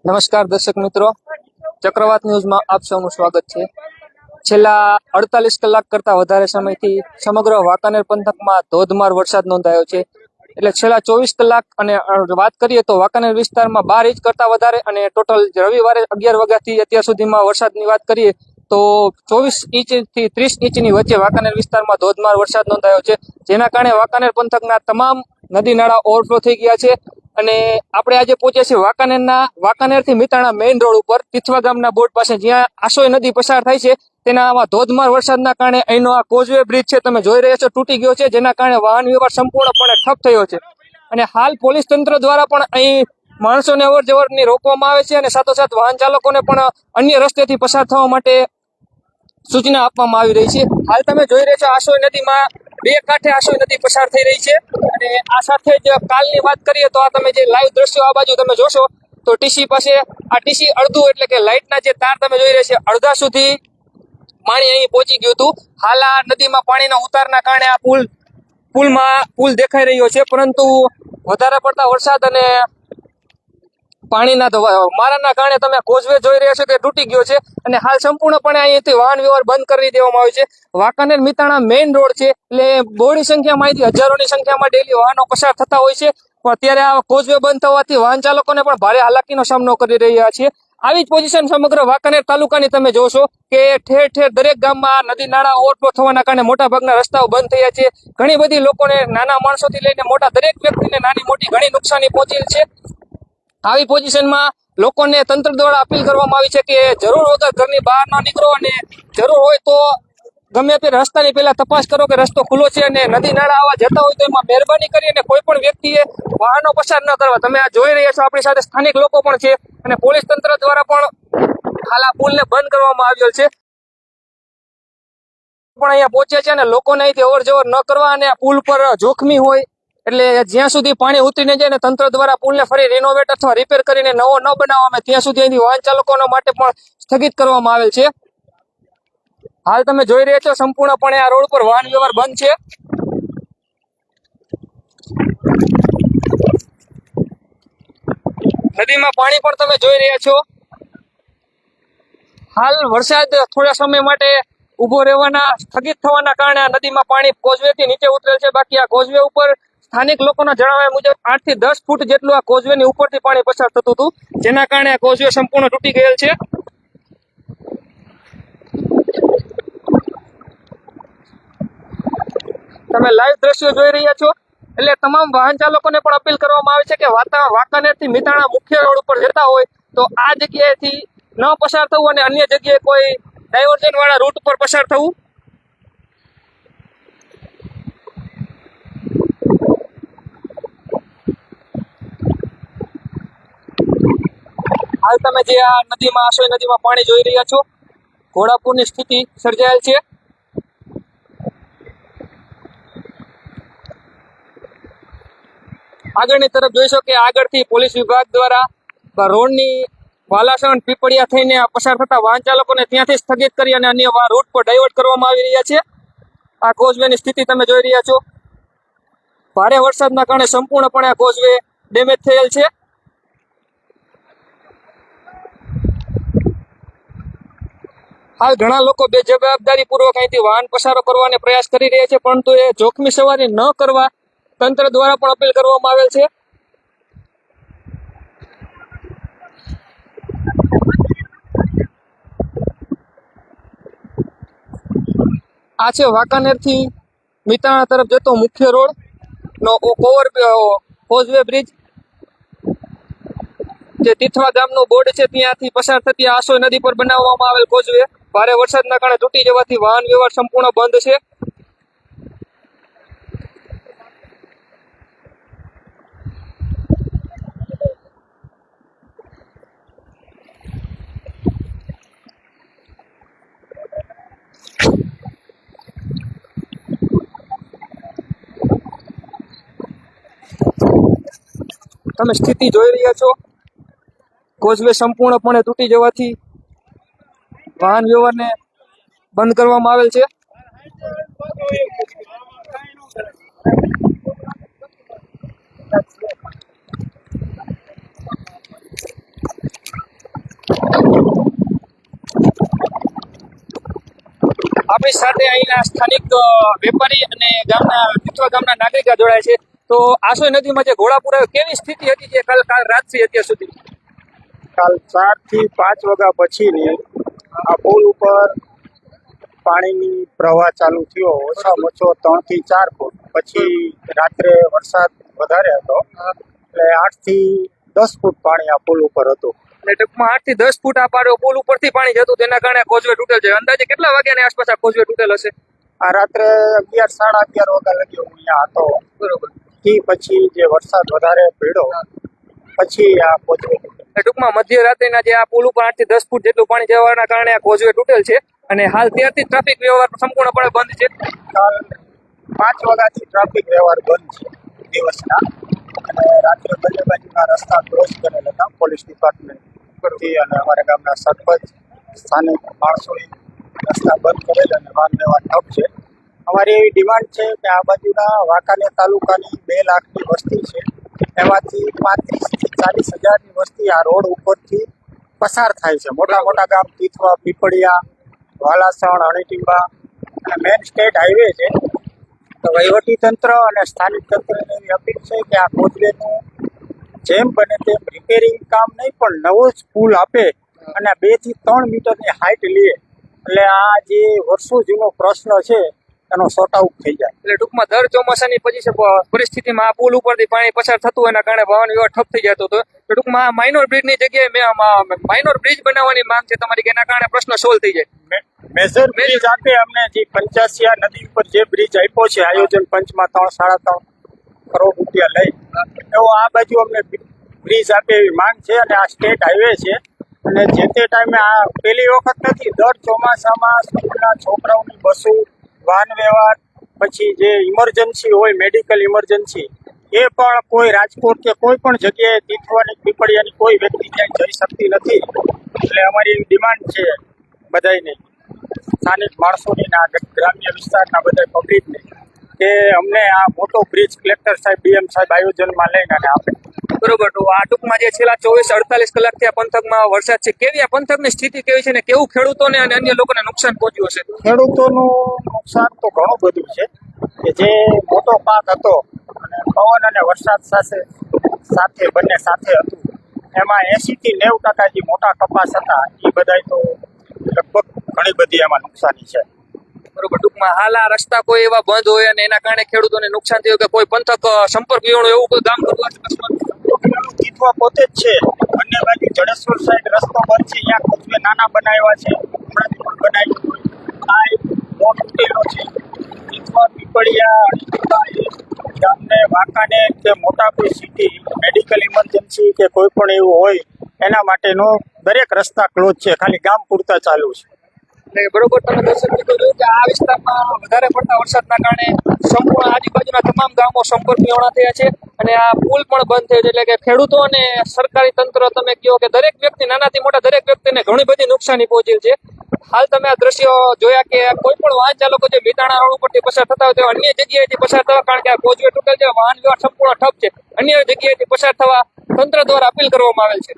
નમસ્કાર દર્શક મિત્રો, ચક્રવાત ન્યૂઝમાં આપ સૌનું સ્વાગત છે. છેલ્લા 48 કલાક કરતા વધારે સમયથી સમગ્ર વાંકાનેર પંથકમાં ધોધમાર વરસાદ નોંધાયો છે. એટલે છેલ્લા 24 કલાક અને વાત કરીએ તો વાંકાનેર વિસ્તારમાં 12 ઇંચ કરતા વધારે અને ટોટલ રવિવારે 11 વાગ્યાથી અત્યાર સુધીમાં વરસાદની વાત કરીએ તો 24 ઇંચથી 30 ઇંચની વચ્ચે વાંકાનેર વિસ્તારમાં ધોધમાર વરસાદ નોંધાયો છે. જેના કારણે વાંકાનેર પંથકના તમામ નદી નાળા ઓવરફ્લો થઈ ગયા છે. અને આપણે આજે પહોંચ્યા છીએ વાંકાનેરથી મિતાણા મેઇન રોડ ઉપર તીથવા ગામના બોર્ડ પાસે, જ્યાં આસોઈ નદી પસાર થાય છે. તેના ધોધમાર વરસાદના કારણે અહીંનો આ કોઝવે બ્રિજ છે, તમે જોઈ રહ્યા છો, તૂટી ગયો છે. જેના કારણે વાહન વ્યવહાર સંપૂર્ણપણે ઠપ થયો છે. અને હાલ પોલીસ તંત્ર દ્વારા પણ અહીં માણસોને અવર જવરની રોકવામાં આવે છે અને સાથોસાથ વાહન ચાલકોને પણ અન્ય રસ્તેથી પસાર થવા માટે સૂચના આપવામાં આવી રહી છે. હાલ તમે જોઈ રહ્યા છો આસોઈ નદીમાં બે કાંઠે આસોઈ નદી પસાર થઈ રહી છે. અને આ સાથે જ કાલની વાત કરીએ તો આ તમે જે લાઈવ દ્રશ્યો આ બાજુ તમે જોશો તો ટીસી પાસે આ ટીસી અડધું, એટલે કે લાઇટના જે તાર તમે જોઈ રહ્યા છે, અડધા સુધી પાણી અહીં પહોંચી ગયું હતું. હાલ આ નદીમાં પાણીના ઉતારના કારણે આ પુલ દેખાઈ રહ્યો છે, પરંતુ વધારે પડતા વરસાદ અને પાણીના મારાના કારણે તમે કોઝવે જોઈ રહ્યા છો કે તૂટી ગયો છે. અને હાલ સંપૂર્ણપણે અહીંથી વાહન વ્યવહાર બંધ કરી દેવામાં આવ્યો છે. વાંકાનેર મિતાણા મેઇન રોડ છે, એટલે બહોળી સંખ્યામાં અહીંથી હજારોની સંખ્યામાં ડેલી વાહનો પસાર થતા હોય છે. પણ અત્યારે આ કોઝવે બંધ થવાથી વાહન ચાલકોને પણ ભારે હાલાકીનો સામનો કરી રહ્યા છે. આવી જ પોઝિશન સમગ્ર વાંકાનેર તાલુકાની તમે જોશો કે ઠેર ઠેર દરેક ગામમાં નદી નાળા ઓવરફ્લો થવાના કારણે મોટા ભાગના રસ્તાઓ બંધ થયા છે. ઘણી બધી લોકોને, નાના માણસોથી લઈને મોટા દરેક વ્યક્તિને નાની મોટી ઘણી નુકસાની પહોંચેલ છે. આવી પોઝિશનમાં લોકોને તંત્ર દ્વારા અપીલ કરવામાં આવી છે કે જરૂર વગર ઘરની બહાર ન નીકળો, અને જરૂર હોય તો ગમે તે રસ્તાની પહેલા તપાસ કરો કે રસ્તો ખુલ્લો છે. અને નદી નાળા આવા જતા હોય તો એમાં મહેરબાની કરીને કોઈ પણ વ્યક્તિએ વાહનો પસાર ન કરવા. તમે આ જોઈ રહ્યા છો, આપણી સાથે સ્થાનિક લોકો પણ છે અને પોલીસ તંત્ર દ્વારા પણ હાલ આ પુલને બંધ કરવામાં આવ્યો છે. પણ અહીંયા પહોંચ્યા છે અને લોકોને અહીંથી અવર જવર ન કરવા, અને પુલ પર જોખમી હોય એટલે જ્યાં સુધી પાણી ઉતરીને જાય ને તંત્ર દ્વારા પુલને ફરી રિનોવેટ અથવા રિપેર કરીને નવો ન બનાવવામાં ત્યાં સુધી અહીંથી વાહન ચાલકોનો માટે પણ સ્થગિત કરવામાં આવેલ છે. હાલ તમે જોઈ રહ્યા છો સંપૂર્ણપણે આ રોડ પર વાહન વ્યવહાર બંધ છે. નદીમાં પાણી પણ તમે જોઈ રહ્યા છો. હાલ વરસાદ થોડા સમય માટે ઉભો રહેવાના, સ્થગિત થવાના કારણે આ નદીમાં પાણી કોઝવેથી નીચે ઉતરેલ છે. બાકી આ કોઝવે ઉપર સ્થાનિક લોકોના જણાવ્યા મુજબ 8 થી 10 ફૂટ જેટલું આ કોઝવેની ઉપરથી પાણી પસાર થતું હતું, જેના કારણે આ કોઝવે સંપૂર્ણ તૂટી ગયેલ છે. તમે લાઈવ દ્રશ્યો જોઈ રહ્યા છો. એટલે તમામ વાહન ચાલકોને પણ અપીલ કરવામાં આવે છે કે વાંકાનેરથી મિતાણા મુખ્ય રોડ ઉપર જતા હોય તો આ જગ્યાએથી ન પસાર થવું અને અન્ય જગ્યાએ કોઈ ડાયવર્ઝન વાળા રૂટ પર પસાર થવું. હાલ તમે જે આ નદીમાં, આસોઈ નદીમાં પાણી જોઈ રહ્યા છો, ઘોડાપુરની સ્થિતિ સર્જાયેલ છે. આગળની તરફ જોઈશો કે આગળથી પોલીસ વિભાગ દ્વારા રોડની વાલાસણ પીપળિયા થઈને પસાર થતા વાહન ચાલકોને ત્યાંથી સ્થગિત કરી અને અન્ય રૂટ પર ડાયવર્ટ કરવામાં આવી રહ્યા છે. આ કોઝવેની સ્થિતિ તમે જોઈ રહ્યા છો. ભારે વરસાદના કારણે સંપૂર્ણપણે આ કોઝવે ડેમેજ થયેલ છે. હાલ ઘણા લોકો બેજવાબદારી પૂર્વક અહીંથી વાહન પસારો કરવાનો પ્રયાસ કરી રહ્યા છે, પરંતુ એ જોખમી સવારી ન કરવા તંત્ર દ્વારા પણ અપીલ કરવામાં આવેલ છે. આ છે વાંકાનેરથી મિતાણા તરફ જતો મુખ્ય રોડ નો કોઝવે બ્રિજ, જે તીથવા ગામનું બોર્ડ છે ત્યાંથી પસાર થતી આસોઈ નદી પર બનાવવામાં આવેલ કોઝવે ભારે વરસાદના કારણે તૂટી જવાથી વાહન વ્યવહાર સંપૂર્ણ બંધ છે. તમે સ્થિતિ જોઈ રહ્યા છો, કોઝવે સંપૂર્ણપણે તૂટી જવાથી વાહન વ્યવહારને બંધ કરવામાં આવેલ છે. આપણી સાથે અહીંના સ્થાનિક વેપારી અને તિથવા ગામના નાગરિકો જોડાય છે. તો આસોઈ નદીમાં જે ઘોડાપુર આવ્યો કેવી સ્થિતિ હતી જે કાલ રાતથી અત્યાર સુધી? કાલ 4 થી 5 વાગ્યા પછીની આ પુલ ઉપર પાણીની પ્રવાહ ચાલુ થયો. ઓછામાં ઓછો 3 થી 4 ફૂટ. પછી રાત્રે વરસાદ વધારે હતો એટલે 8 થી 10 ફૂટ પાણી આ પુલ ઉપર હતું. એટલે ટૂંકમાં 8 થી 10 ફૂટ આ પાડો પુલ ઉપરથી પાણી જતું તેના કારણે કોઝવે તૂટેલ છે. અંદાજે કેટલા વાગ્યાની આસપાસ આ કોઝવે તૂટેલ હશે? આ રાત્રે 11 સાડા 11 વાગ્યા લગી હું અહીંયા હતો. બરોબર. થી પછી જે વરસાદ વધારે પડ્યો પછી આ કોઝવે ટૂંકમાં મધ્યરાત્રિના જે આ પુલ ઉપર 8 થી 10 ફૂટ જેટલું પાણી જવાના કારણે આ કોઝવે તૂટેલ છે અને હાલ ત્યારથી ટ્રાફિક વ્યવહાર સંપૂર્ણપણે બંધ છે. કાલ 5 વાગ્યાથી ટ્રાફિક વ્યવહાર બંધ છે દિવસના. અને રાત્રે બંને બાજુના રસ્તા ક્લોઝ કરેલ હતા પોલીસ ડિપાર્ટમેન્ટથી અને અમારા ગામના સરપંચ સ્થાનિક માણસોએ રસ્તા બંધ કરેલ અને વાહન વ્યવહાર ઠપ છે. અમારી એવી ડિમાન્ડ છે કે આ બાજુના વાંકાનેર તાલુકાની 2 લાખની વસ્તી છે, એમાંથી 35 થી 40 હજારની વસ્તી આ રોડ ઉપરથી પસાર થાય છે. મોટા મોટા ગામ તીથવા, પીપળિયા, વાલાસણ, અણીટીંબા અને મેન સ્ટેટ હાઈવે છે. તો વહીવટી તંત્ર અને સ્થાનિક તંત્રને એવી અપીલ છે કે આ કોઝવેનું જેમ બને તેમ રિપેરિંગ કામ નહીં પણ નવો જ પુલ આપે અને 2 થી 3 મીટરની હાઈટ લે એટલે આ જે વર્ષો જૂનો પ્રશ્ન છે એનો સોર્ટ આઉટ થઈ જાય. એટલે ટૂંકમાં દર ચોમાસાની પરિસ્થિતિમાં આ પુલ ઉપરથી પાણી પસાર થતું એના કારણે વાહન વ્યવહાર ઠપ થઈ જતો હતો. તો ટૂંકમાં આ માઇનોર બ્રિજની જગ્યાએ માઇનોર બ્રિજ બનાવવાની માંગ છે તમારી કે એના કારણે પ્રશ્ન સોલ્વ થઈ જાય. મેજર બ્રિજ આપે અમને જે 85 નદી ઉપર જે બ્રિજ આપ્યો છે આયોજન પંચમાં 3-3.5 કરોડ રૂપિયા લઈ એવો આ બાજુ અમને બ્રિજ આપે એવી માંગ છે. અને આ સ્ટેટ હાઈવે છે અને જે તે ટાઈમે આ પહેલી વખત નથી, દર ચોમાસામાં સ્કૂલના છોકરાઓની બસો, વાહન વ્યવહાર, પછી જે ઇમરજન્સી હોય મેડિકલ ઇમરજન્સી એ પણ કોઈ રાજકોટ કે કોઈ પણ જગ્યાએ તીથવાની પીપળિયાની કોઈ વ્યક્તિ ત્યાં જઈ શકતી નથી. એટલે અમારી એવી ડિમાન્ડ છે બધાની, સ્થાનિક માણસોની ને આ ગ્રામ્ય વિસ્તારના બધા પબ્લિકની, કે અમને આ મોટો બ્રિજ કલેક્ટર સાહેબ, ડીએમ સાહેબ આયોજનમાં લઈને અને આપે. બરોબર. તો આ ટૂંકમાં જે છેલ્લા 24-48 કલાકથી આ પંથકમાં વરસાદ છે, કેવી આ પંથકની સ્થિતિ કેવી છે ને કેવું ખેડૂતોને અને અન્ય લોકોને નુકસાન પહોંચ્યું હશે? ખેડૂતોનું નુકસાન તો ઘણું બધું છે કે જે મોટો પાક હતો અને પવન અને વરસાદ સાથે બંને સાથે હતું એમાં 80 થી 90% જે મોટા કપાસ હતા એ બધાય તો લગભગ ઘણી બધી એમાં નુકસાની છે. બરોબર. ટૂંકમાં હાલ આ રસ્તા કોઈ એવા બંધ હોય અને એના કારણે ખેડૂતોને નુકસાન થયું કે કોઈ પંથક સંપર્ક વિહોણું એવું કોઈ કામ કરવું તીથવા પોતે જ છે, બંને બાજુ જડેશ્વર સાઈડ રસ્તો બંધ છે, અહીંયા કોઝવે નાના બનાવ્યા છે, હમણાં પણ બનાવ્યું. આ એક રોડ તૂટેલો છે. તીથવા, પીપળિયા ગામને વાંકાનેર કે મોટા કોઈ સિટી મેડિકલ ઇમરજન્સી કે કોઈ પણ એવું હોય એના માટેનો દરેક રસ્તા ક્લોઝ છે, ખાલી ગામ પૂરતા ચાલુ છે. એટલે બરોબર તમે દર્શક મિત્રો જોયું કે આ વિસ્તારમાં વધારે પડતા વરસાદના કારણે સંપૂર્ણ આજુબાજુના તમામ ગામો સંપર્ક વિહોણા થયા છે અને આ પુલ પણ બંધ થયો છે. એટલે કે ખેડૂતો અને સરકારી તંત્ર તમે કહો કે દરેક વ્યક્તિ, નાનાથી મોટા દરેક વ્યક્તિને ઘણી બધી નુકસાની પહોંચી છે. હાલ તમે આ દ્રશ્યો જોયા કે કોઈ પણ વાહન ચાલકો જે મીતાણા રોડ ઉપરથી પસાર થતા હોય તેઓ અન્ય જગ્યાએથી પસાર થવા, કારણ કે આ કોઝવે તૂટેલ છે, વાહન વ્યવહાર સંપૂર્ણ ઠપ છે, અન્ય જગ્યાએથી પસાર થવા તંત્ર દ્વારા અપીલ કરવામાં આવેલ છે.